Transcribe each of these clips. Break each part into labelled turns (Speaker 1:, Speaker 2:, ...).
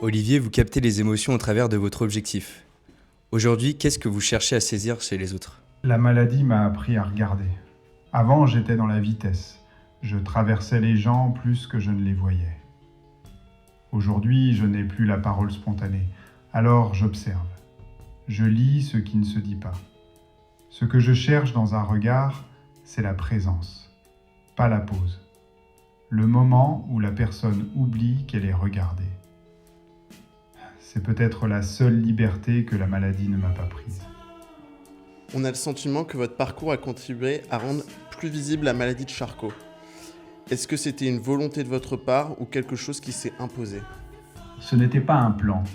Speaker 1: Olivier, vous captez les émotions au travers de votre objectif. Aujourd'hui, qu'est-ce que vous cherchez à saisir chez les autres ?
Speaker 2: La maladie m'a appris à regarder. Avant, j'étais dans la vitesse. Je traversais les gens plus que je ne les voyais. Aujourd'hui, je n'ai plus la parole spontanée. Alors j'observe. Je lis ce qui ne se dit pas. Ce que je cherche dans un regard, c'est la présence, pas la pose. Le moment où la personne oublie qu'elle est regardée. C'est peut-être la seule liberté que la maladie ne m'a pas prise.
Speaker 3: On a le sentiment que votre parcours a contribué à rendre plus visible la maladie de Charcot. Est-ce que c'était une volonté de votre part ou quelque chose qui s'est imposé ?
Speaker 2: Ce n'était pas un plan,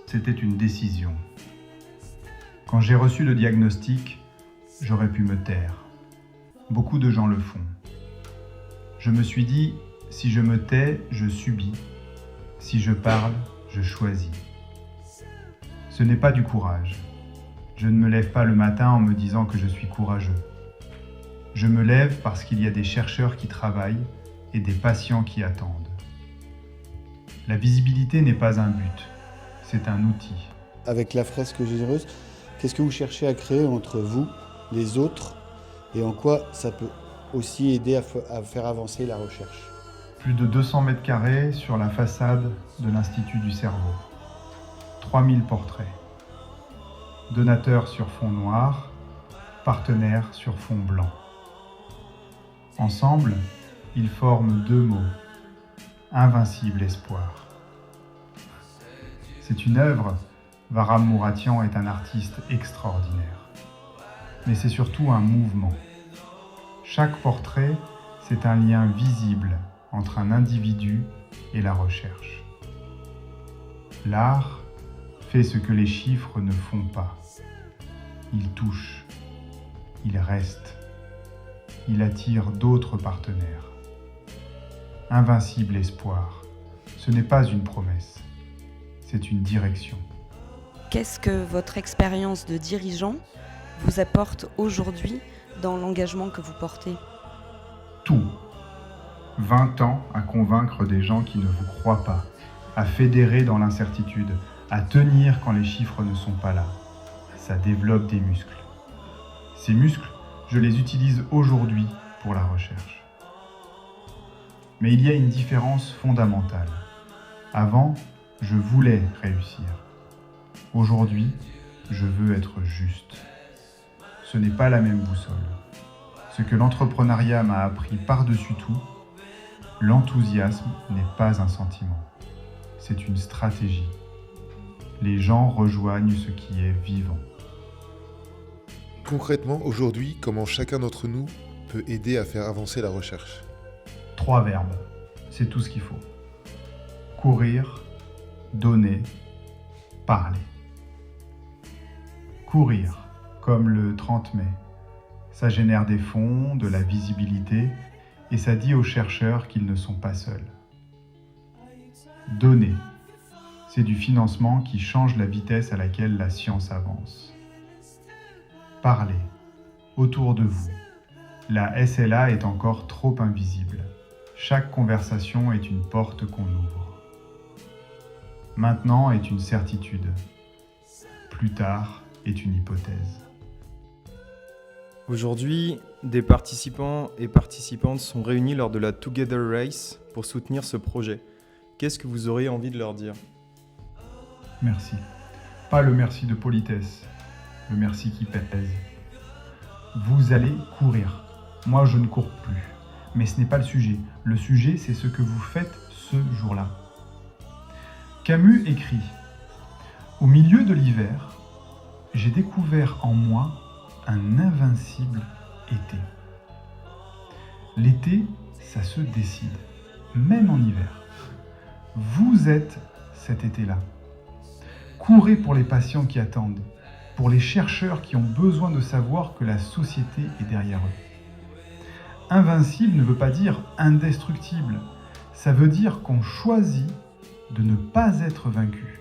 Speaker 2: c'était une décision. Quand j'ai reçu le diagnostic, j'aurais pu me taire. Beaucoup de gens le font. Je me suis dit, si je me tais, je subis. Si je parle, je choisis. Ce n'est pas du courage. Je ne me lève pas le matin en me disant que je suis courageux. Je me lève parce qu'il y a des chercheurs qui travaillent et des patients qui attendent. La visibilité n'est pas un but, c'est un outil.
Speaker 4: Avec la fresque généreuse, qu'est-ce que vous cherchez à créer entre vous, les autres, et en quoi ça peut aussi aider à faire avancer la recherche ?
Speaker 2: Plus de 200 mètres carrés sur la façade de l'Institut du cerveau. 3000 portraits. Donateurs sur fond noir, partenaires sur fond blanc. Ensemble, ils forment deux mots. Invincible espoir. C'est une œuvre. Varam Mouratian est un artiste extraordinaire. Mais c'est surtout un mouvement. Chaque portrait, c'est un lien visible entre un individu et la recherche. L'art fait ce que les chiffres ne font pas. Il touche, il reste, il attire d'autres partenaires. Invincible espoir, ce n'est pas une promesse, c'est une direction.
Speaker 5: Qu'est-ce que votre expérience de dirigeant vous apporte aujourd'hui dans l'engagement que vous portez ?
Speaker 2: Tout. 20 ans à convaincre des gens qui ne vous croient pas, à fédérer dans l'incertitude, à tenir quand les chiffres ne sont pas là. Ça développe des muscles. Ces muscles, je les utilise aujourd'hui pour la recherche. Mais il y a une différence fondamentale. Avant, je voulais réussir. Aujourd'hui, je veux être juste. Ce n'est pas la même boussole. Ce que l'entrepreneuriat m'a appris par-dessus tout, l'enthousiasme n'est pas un sentiment. C'est une stratégie. Les gens rejoignent ce qui est vivant.
Speaker 6: Concrètement, aujourd'hui, comment chacun d'entre nous peut aider à faire avancer la recherche ?
Speaker 2: 3 verbes, c'est tout ce qu'il faut. Courir, donner, parler. Courir, comme le 30 mai. Ça génère des fonds, de la visibilité, et ça dit aux chercheurs qu'ils ne sont pas seuls. Donner, c'est du financement qui change la vitesse à laquelle la science avance. Parlez, autour de vous. La SLA est encore trop invisible. Chaque conversation est une porte qu'on ouvre. Maintenant est une certitude. Plus tard est une hypothèse.
Speaker 7: Aujourd'hui, des participants et participantes sont réunis lors de la Together Race pour soutenir ce projet. Qu'est-ce que vous auriez envie de leur dire ?
Speaker 2: Merci. Pas le merci de politesse, le merci qui pèse. Vous allez courir. Moi, je ne cours plus. Mais ce n'est pas le sujet. Le sujet, c'est ce que vous faites ce jour-là. Camus écrit « Au milieu de l'hiver, j'ai découvert en moi un invincible été. L'été, ça se décide, même en hiver. Vous êtes cet été-là. Courez pour les patients qui attendent, pour les chercheurs qui ont besoin de savoir que la société est derrière eux. Invincible ne veut pas dire indestructible, ça veut dire qu'on choisit de ne pas être vaincu.